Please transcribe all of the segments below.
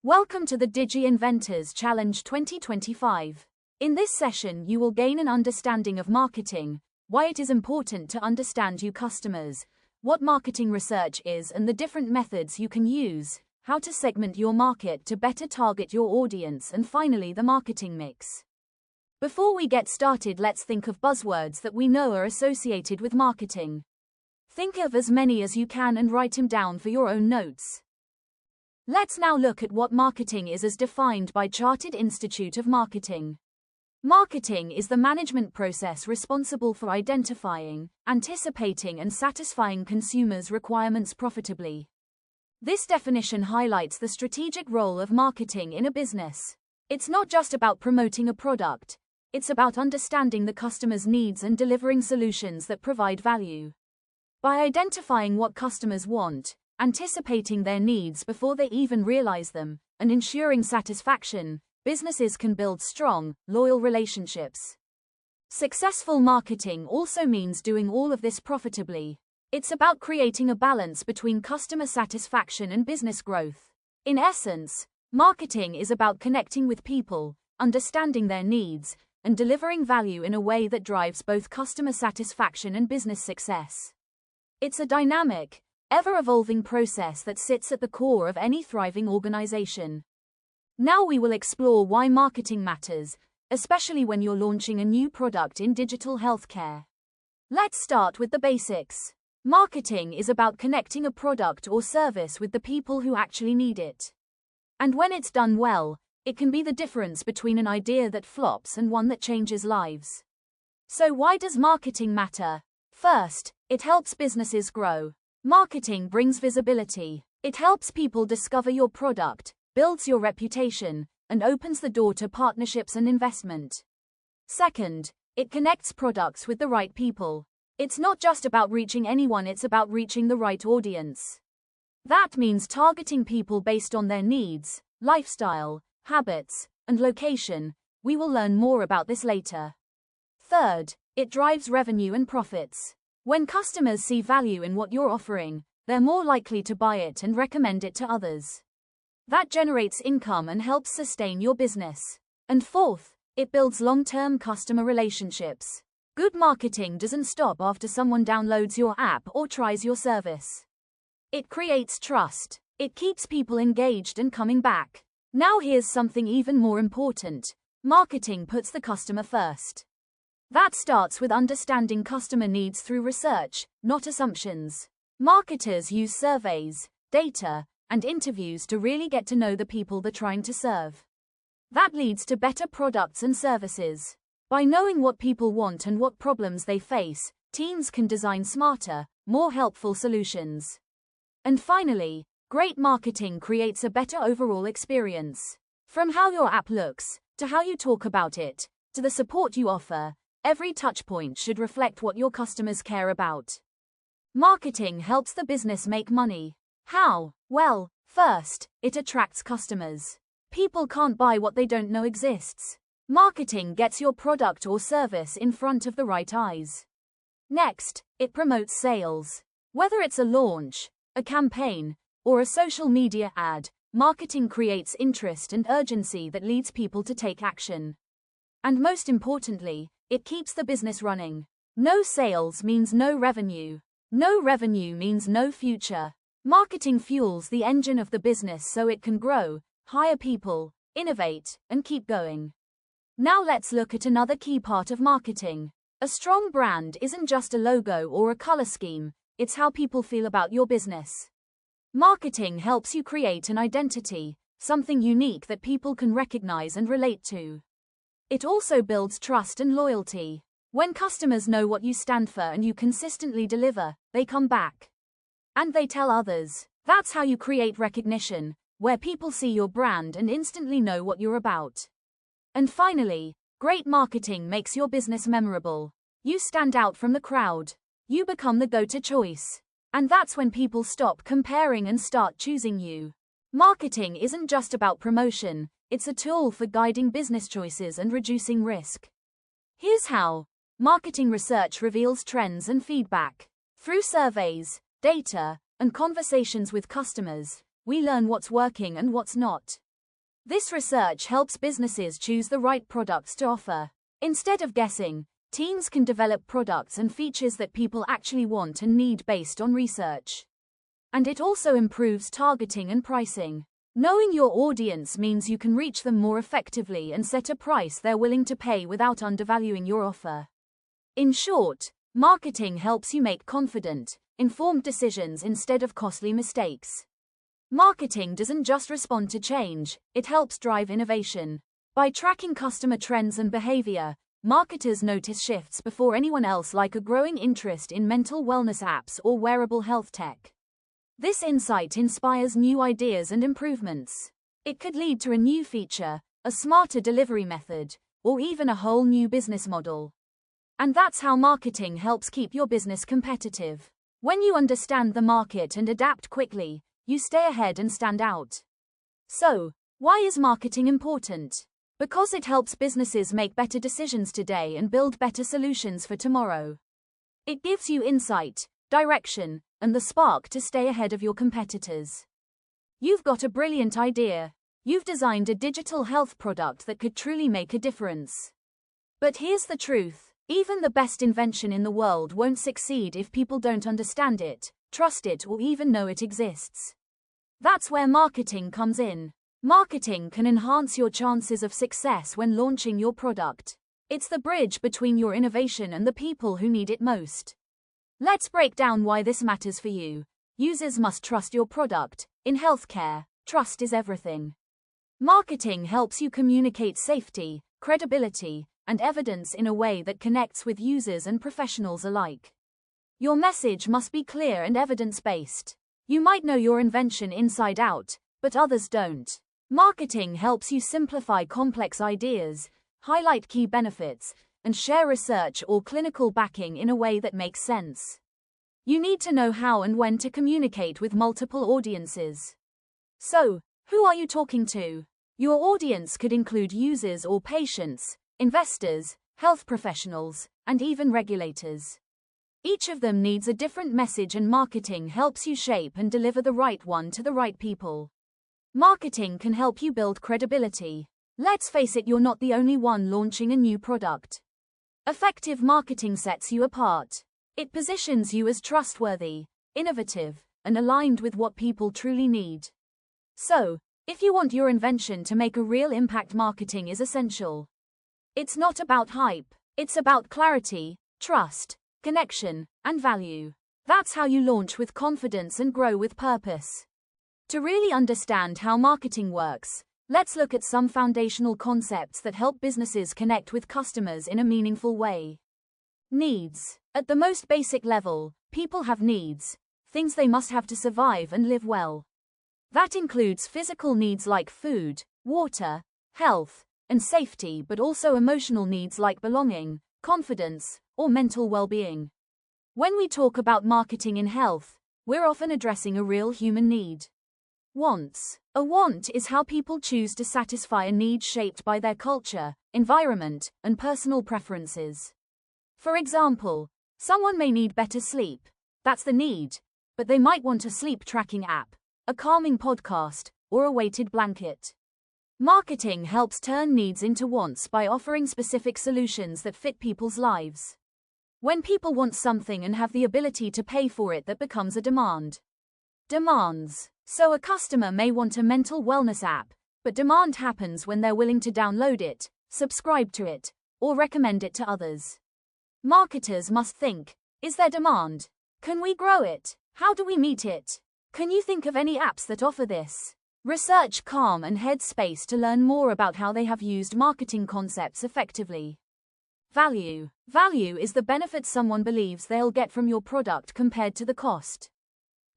Welcome to the DigiInventors Challenge 2025. In this session, you will gain an understanding of marketing, why it is important to understand your customers, what marketing research is and the different methods you can use, how to segment your market to better target your audience, and finally the marketing mix. Before we get started, let's think of buzzwords that we know are associated with marketing. Think of as many as you can and write them down for your own notes. Let's now look at what marketing is as defined by Chartered Institute of Marketing. Marketing is the management process responsible for identifying, anticipating and satisfying consumers' requirements profitably. This definition highlights the strategic role of marketing in a business. It's not just about promoting a product, it's about understanding the customer's needs and delivering solutions that provide value. By identifying what customers want, anticipating their needs before they even realize them, and ensuring satisfaction, businesses can build strong, loyal relationships. Successful marketing also means doing all of this profitably. It's about creating a balance between customer satisfaction and business growth. In essence, marketing is about connecting with people, understanding their needs, and delivering value in a way that drives both customer satisfaction and business success. It's a dynamic, ever-evolving process that sits at the core of any thriving organization. Now we will explore why marketing matters, especially when you're launching a new product in digital healthcare. Let's start with the basics. Marketing is about connecting a product or service with the people who actually need it. And when it's done well, it can be the difference between an idea that flops and one that changes lives. So why does marketing matter? First, it helps businesses grow. Marketing brings visibility. It helps people discover your product, builds your reputation, and opens the door to partnerships and investment. Second, it connects products with the right people. It's not just about reaching anyone, it's about reaching the right audience. That means targeting people based on their needs, lifestyle, habits, and location. We will learn more about this later. Third, it drives revenue and profits. When customers see value in what you're offering, they're more likely to buy it and recommend it to others. That generates income and helps sustain your business. And fourth, it builds long-term customer relationships. Good marketing doesn't stop after someone downloads your app or tries your service. It creates trust. It keeps people engaged and coming back. Now here's something even more important. Marketing puts the customer first. That starts with understanding customer needs through research, not assumptions. Marketers use surveys, data, and interviews to really get to know the people they're trying to serve. That leads to better products and services. By knowing what people want and what problems they face, teams can design smarter, more helpful solutions. And finally, great marketing creates a better overall experience. From how your app looks, to how you talk about it, to the support you offer, every touchpoint should reflect what your customers care about. Marketing helps the business make money. How? Well, first, it attracts customers. People can't buy what they don't know exists. Marketing gets your product or service in front of the right eyes. Next, it promotes sales. Whether it's a launch, a campaign, or a social media ad, marketing creates interest and urgency that leads people to take action. And most importantly, it keeps the business running. No sales means no revenue. No revenue means no future. Marketing fuels the engine of the business so it can grow, hire people, innovate, and keep going. Now let's look at another key part of marketing. A strong brand isn't just a logo or a color scheme, it's how people feel about your business. Marketing helps you create an identity, something unique that people can recognize and relate to. It also builds trust and loyalty. When customers know what you stand for and you consistently deliver, they come back. And they tell others. That's how you create recognition, where people see your brand and instantly know what you're about. And finally, great marketing makes your business memorable. You stand out from the crowd. You become the go-to choice. And that's when people stop comparing and start choosing you. Marketing isn't just about promotion. It's a tool for guiding business choices and reducing risk. Here's how. Marketing research reveals trends and feedback. Through surveys, data, and conversations with customers, we learn what's working and what's not. This research helps businesses choose the right products to offer. Instead of guessing, teams can develop products and features that people actually want and need based on research. And it also improves targeting and pricing. Knowing your audience means you can reach them more effectively and set a price they're willing to pay without undervaluing your offer. In short, marketing helps you make confident, informed decisions instead of costly mistakes. Marketing doesn't just respond to change, it helps drive innovation. By tracking customer trends and behavior, marketers notice shifts before anyone else, like a growing interest in mental wellness apps or wearable health tech. This insight inspires new ideas and improvements. It could lead to a new feature, a smarter delivery method, or even a whole new business model. And that's how marketing helps keep your business competitive. When you understand the market and adapt quickly, you stay ahead and stand out. So, why is marketing important? Because it helps businesses make better decisions today and build better solutions for tomorrow. It gives you insight, direction, and the spark to stay ahead of your competitors. You've got a brilliant idea. You've designed a digital health product that could truly make a difference. But here's the truth. Even the best invention in the world won't succeed if people don't understand it, trust it, or even know it exists. That's where marketing comes in. Marketing can enhance your chances of success when launching your product. It's the bridge between your innovation and the people who need it most. Let's break down why this matters for you. Users must trust your product. In healthcare, trust is everything. Marketing helps you communicate safety, credibility, and evidence in a way that connects with users and professionals alike. Your message must be clear and evidence-based. You might know your invention inside out, but others don't. Marketing helps you simplify complex ideas, highlight key benefits, and share research or clinical backing in a way that makes sense. You need to know how and when to communicate with multiple audiences. So, who are you talking to? Your audience could include users or patients, investors, health professionals, and even regulators. Each of them needs a different message, and marketing helps you shape and deliver the right one to the right people. Marketing can help you build credibility. Let's face it, you're not the only one launching a new product. Effective marketing sets you apart. It positions you as trustworthy, innovative, and aligned with what people truly need. So, if you want your invention to make a real impact, marketing is essential. It's not about hype, it's about clarity, trust, connection, and value. That's how you launch with confidence and grow with purpose. To really understand how marketing works, let's look at some foundational concepts that help businesses connect with customers in a meaningful way. Needs. At the most basic level, people have needs, things they must have to survive and live well. That includes physical needs like food, water, health, and safety, but also emotional needs like belonging, confidence, or mental well-being. When we talk about marketing in health, we're often addressing a real human need. Wants. A want is how people choose to satisfy a need shaped by their culture, environment, and personal preferences. For example, someone may need better sleep. That's the need. But they might want a sleep tracking app, a calming podcast, or a weighted blanket. Marketing helps turn needs into wants by offering specific solutions that fit people's lives. When people want something and have the ability to pay for it, that becomes a demand. Demands. So a customer may want a mental wellness app, but demand happens when they're willing to download it, subscribe to it, or recommend it to others. Marketers must think, is there demand? Can we grow it? How do we meet it? Can you think of any apps that offer this? Research Calm and Headspace to learn more about how they have used marketing concepts effectively. Value. Value is the benefit someone believes they'll get from your product compared to the cost.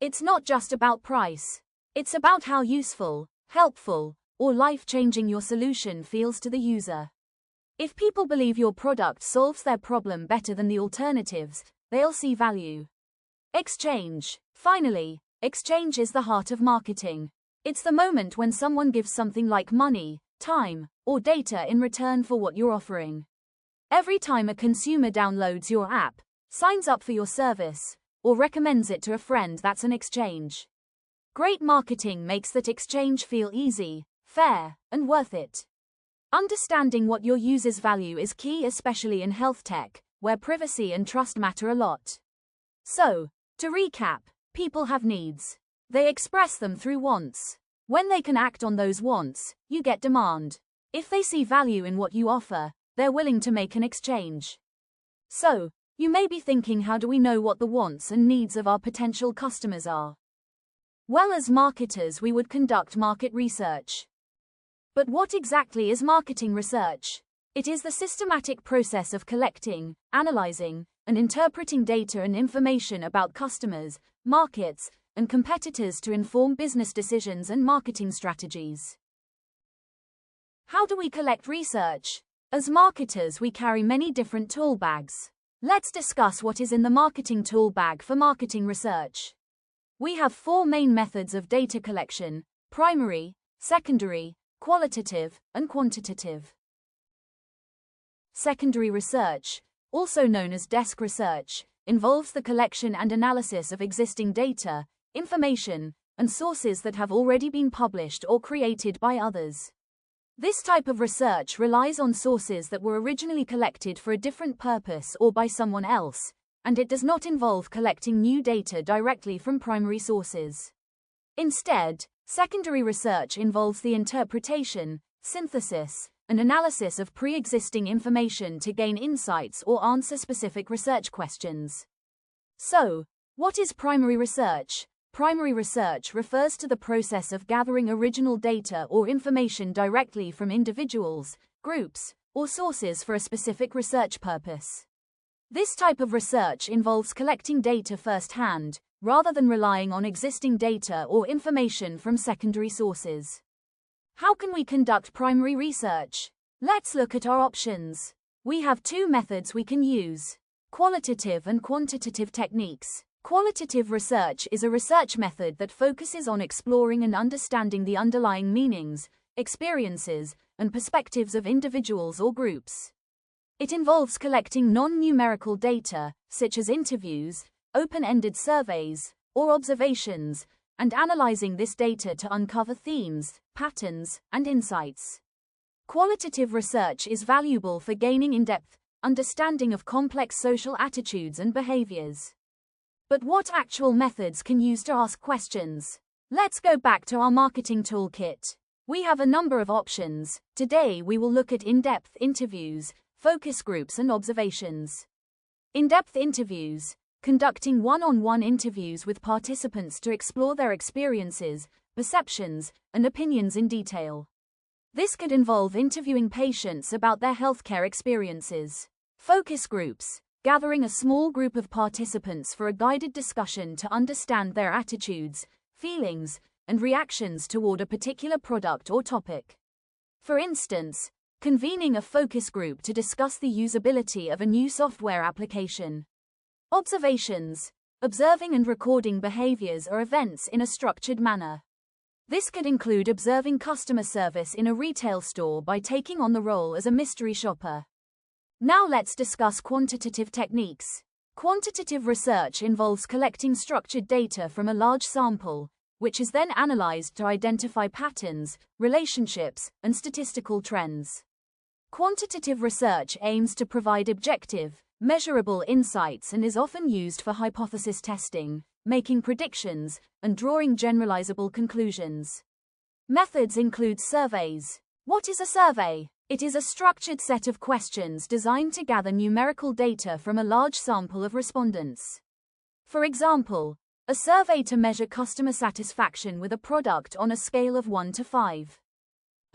It's not just about price. It's about how useful, helpful, or life-changing your solution feels to the user. If people believe your product solves their problem better than the alternatives, they'll see value. Exchange. Finally, exchange is the heart of marketing. It's the moment when someone gives something like money, time, or data in return for what you're offering. Every time a consumer downloads your app, signs up for your service, or recommends it to a friend, that's an exchange. Great marketing makes that exchange feel easy, fair, and worth it. Understanding what your users value is key, especially in health tech, where privacy and trust matter a lot. So, to recap, people have needs. They express them through wants. When they can act on those wants, you get demand. If they see value in what you offer, they're willing to make an exchange. So, you may be thinking, how do we know what the wants and needs of our potential customers are? Well, as marketers, we would conduct market research. But what exactly is marketing research? It is the systematic process of collecting, analyzing, and interpreting data and information about customers, markets, and competitors to inform business decisions and marketing strategies. How do we collect research? As marketers, we carry many different tool bags. Let's discuss what is in the marketing tool bag for marketing research. We have 4 main methods of data collection: primary, secondary, qualitative, and quantitative. Secondary research, also known as desk research, involves the collection and analysis of existing data, information, and sources that have already been published or created by others. This type of research relies on sources that were originally collected for a different purpose or by someone else, and it does not involve collecting new data directly from primary sources. Instead, secondary research involves the interpretation, synthesis, and analysis of pre-existing information to gain insights or answer specific research questions. So, what is primary research? Primary research refers to the process of gathering original data or information directly from individuals, groups, or sources for a specific research purpose. This type of research involves collecting data firsthand, rather than relying on existing data or information from secondary sources. How can we conduct primary research? Let's look at our options. We have 2 methods we can use: qualitative and quantitative techniques. Qualitative research is a research method that focuses on exploring and understanding the underlying meanings, experiences, and perspectives of individuals or groups. It involves collecting non-numerical data, such as interviews, open-ended surveys, or observations, and analyzing this data to uncover themes, patterns, and insights. Qualitative research is valuable for gaining in-depth understanding of complex social attitudes and behaviors. But what actual methods can use to ask questions? Let's go back to our marketing toolkit. We have a number of options. Today we will look at in-depth interviews, focus groups, and observations. In-depth interviews, conducting one-on-one interviews with participants to explore their experiences, perceptions, and opinions in detail. This could involve interviewing patients about their healthcare experiences. Focus groups, gathering a small group of participants for a guided discussion to understand their attitudes, feelings, and reactions toward a particular product or topic. For instance, convening a focus group to discuss the usability of a new software application. Observations, observing and recording behaviors or events in a structured manner. This could include observing customer service in a retail store by taking on the role as a mystery shopper. Now let's discuss quantitative techniques. Quantitative research involves collecting structured data from a large sample, which is then analyzed to identify patterns, relationships, and statistical trends. Quantitative research aims to provide objective, measurable insights and is often used for hypothesis testing, making predictions, and drawing generalizable conclusions. Methods include surveys. What is a survey? It is a structured set of questions designed to gather numerical data from a large sample of respondents. For example, a survey to measure customer satisfaction with a product on a scale of 1 to 5.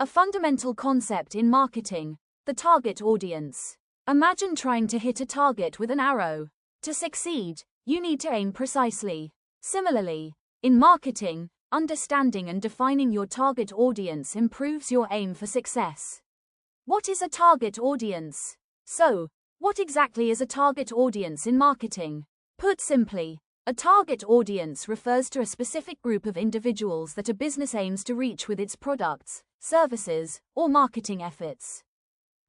A fundamental concept in marketing: the target audience. Imagine trying to hit a target with an arrow. To succeed, you need to aim precisely. Similarly, in marketing, understanding and defining your target audience improves your aim for success. What is a target audience? So, what exactly is a target audience in marketing? Put simply, a target audience refers to a specific group of individuals that a business aims to reach with its products, services, or marketing efforts.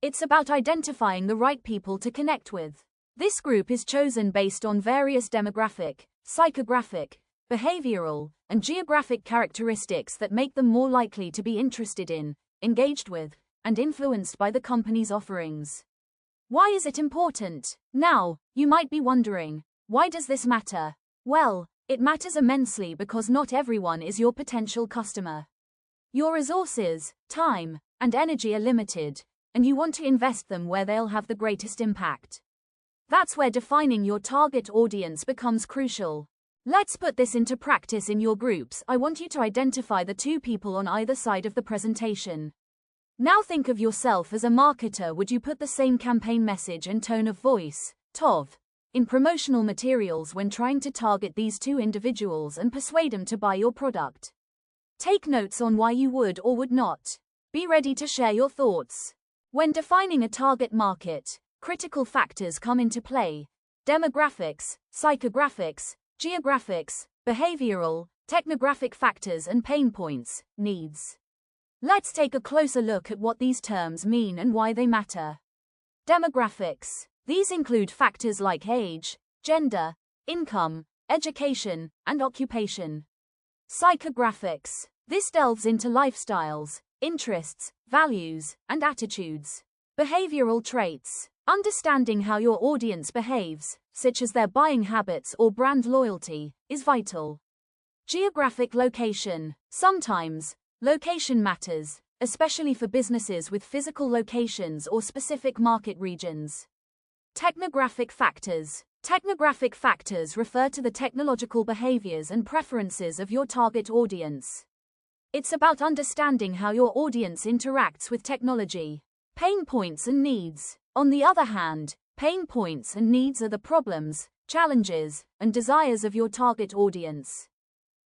It's about identifying the right people to connect with. This group is chosen based on various demographic, psychographic, behavioral, and geographic characteristics that make them more likely to be interested in, engaged with, and influenced by the company's offerings. Why is it important? Now, you might be wondering, why does this matter? Well, it matters immensely because not everyone is your potential customer. Your resources, time, and energy are limited, and you want to invest them where they'll have the greatest impact. That's where defining your target audience becomes crucial. Let's put this into practice in your groups. I want you to identify the two people on either side of the presentation. Now think of yourself as a marketer. Would you put the same campaign message and tone of voice, TOV, in promotional materials when trying to target these two individuals and persuade them to buy your product? Take notes on why you would or would not. Be ready to share your thoughts. When defining a target market, critical factors come into play: demographics, psychographics, geographics, behavioral, technographic factors, and pain points, needs. Let's take a closer look at what these terms mean and why they matter. Demographics. These include factors like age, gender, income, education, and occupation. Psychographics. This delves into lifestyles, interests, values, and attitudes. Behavioral traits. Understanding how your audience behaves, such as their buying habits or brand loyalty, is vital. Geographic location. Sometimes, location matters, especially for businesses with physical locations or specific market regions. Technographic factors. Technographic factors refer to the technological behaviors and preferences of your target audience. It's about understanding how your audience interacts with technology. Pain points and needs. On the other hand, pain points and needs are the problems, challenges, and desires of your target audience.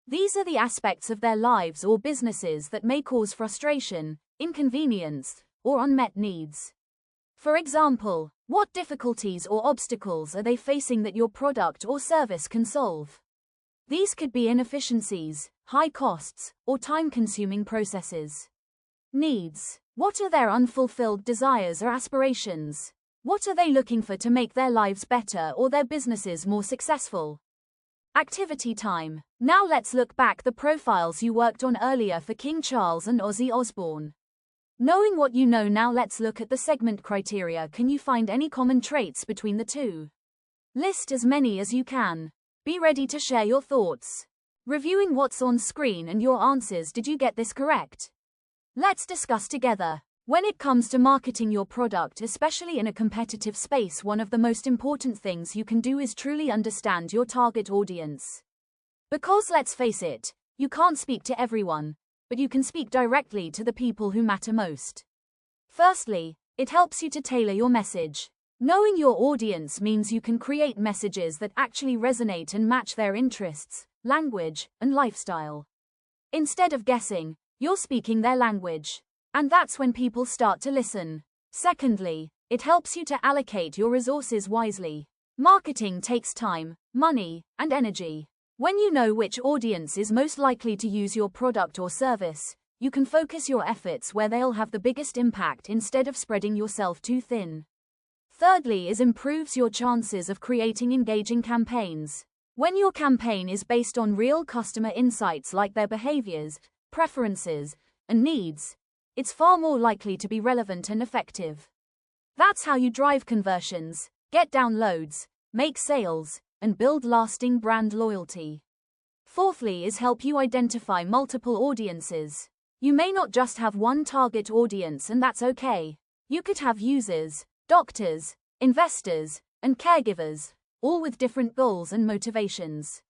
These are the aspects of their lives or businesses that may cause frustration, inconvenience, or unmet needs. For example, what difficulties or obstacles are they facing that your product or service can solve? These could be inefficiencies, high costs, or time-consuming processes. Needs. What are their unfulfilled desires or aspirations? What are they looking for to make their lives better or their businesses more successful? Activity time. Now let's look back the profiles you worked on earlier for King Charles and Ozzy Osbourne. Knowing what you know now, let's look at the segment criteria. Can you find any common traits between the two? List as many as you can. Be ready to share your thoughts. Reviewing what's on screen and your answers. Did you get this correct? Let's discuss together. When it comes to marketing your product, especially in a competitive space, one of the most important things you can do is truly understand your target audience. Because let's face it, you can't speak to everyone, but you can speak directly to the people who matter most. Firstly, it helps you to tailor your message. Knowing your audience means you can create messages that actually resonate and match their interests, language, and lifestyle. Instead of guessing, you're speaking their language. And that's when people start to listen. Secondly, it helps you to allocate your resources wisely. Marketing takes time, money, and energy. When you know which audience is most likely to use your product or service, you can focus your efforts where they'll have the biggest impact instead of spreading yourself too thin. Thirdly, it improves your chances of creating engaging campaigns. When your campaign is based on real customer insights like their behaviors, preferences, and needs, it's far more likely to be relevant and effective. That's how you drive conversions, get downloads, make sales, and build lasting brand loyalty. Fourthly, is help you identify multiple audiences. You may not just have one target audience, and that's okay. You could have users, doctors, investors, and caregivers, all with different goals and motivations.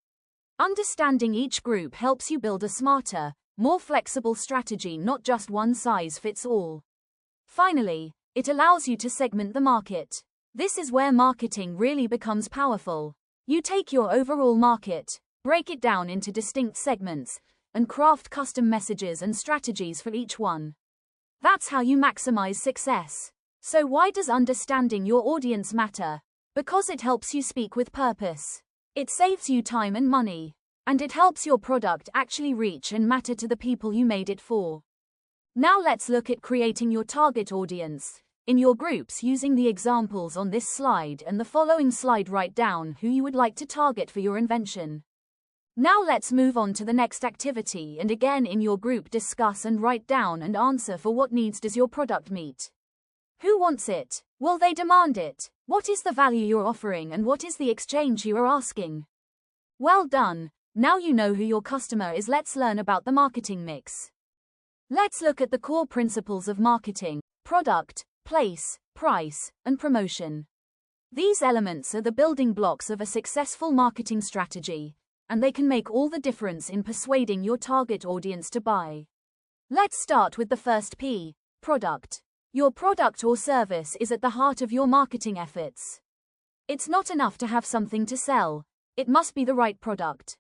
Understanding each group helps you build a smarter, more flexible strategy, not just one size fits all. Finally, it allows you to segment the market. This is where marketing really becomes powerful. You take your overall market, break it down into distinct segments, and craft custom messages and strategies for each one. That's how you maximize success. So why does understanding your audience matter? Because it helps you speak with purpose. It saves you time and money. And it helps your product actually reach and matter to the people you made it for. Now let's look at creating your target audience. In your groups, using the examples on this slide and the following slide, write down who you would like to target for your invention. Now let's move on to the next activity, and again in your group discuss and write down and answer for what needs does your product meet. Who wants it? Will they demand it? What is the value you're offering and what is the exchange you are asking? Well done. Now you know who your customer is. Let's learn about the marketing mix. Let's look at the core principles of marketing: product, place, price, and promotion. These elements are the building blocks of a successful marketing strategy, and they can make all the difference in persuading your target audience to buy. Let's start with the first P, product. Your product or service is at the heart of your marketing efforts. It's not enough to have something to sell, it must be the right product.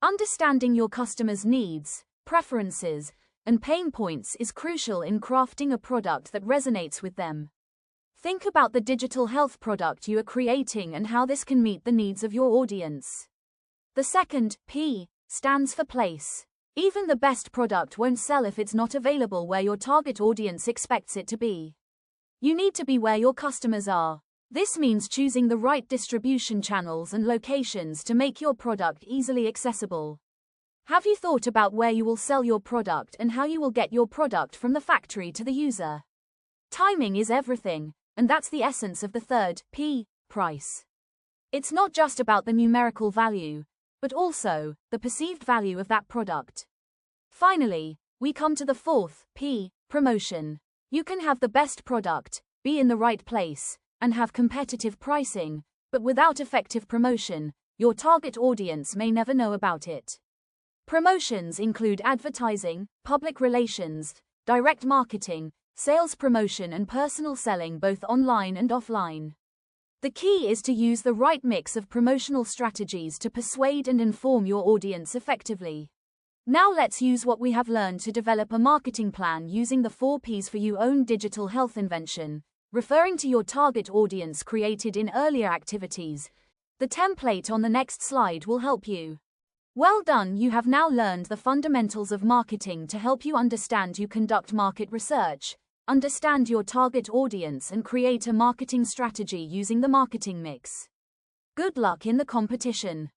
Understanding your customers' needs, preferences, and pain points is crucial in crafting a product that resonates with them. Think about the digital health product you are creating and how this can meet the needs of your audience. The second, P, stands for place. Even the best product won't sell if it's not available where your target audience expects it to be. You need to be where your customers are. This means choosing the right distribution channels and locations to make your product easily accessible. Have you thought about where you will sell your product and how you will get your product from the factory to the user? Timing is everything, and that's the essence of the third P, price. It's not just about the numerical value, but also the perceived value of that product. Finally, we come to the fourth P, promotion. You can have the best product, be in the right place, and have competitive pricing, but without effective promotion, your target audience may never know about it. Promotions include advertising, public relations, direct marketing, sales promotion and personal selling both online and offline. The key is to use the right mix of promotional strategies to persuade and inform your audience effectively. Now let's use what we have learned to develop a marketing plan using the 4 Ps for your own digital health invention, referring to your target audience created in earlier activities. The template on the next slide will help you. Well done, you have now learned the fundamentals of marketing to help you understand you conduct market research, understand your target audience and create a marketing strategy using the marketing mix. Good luck in the competition.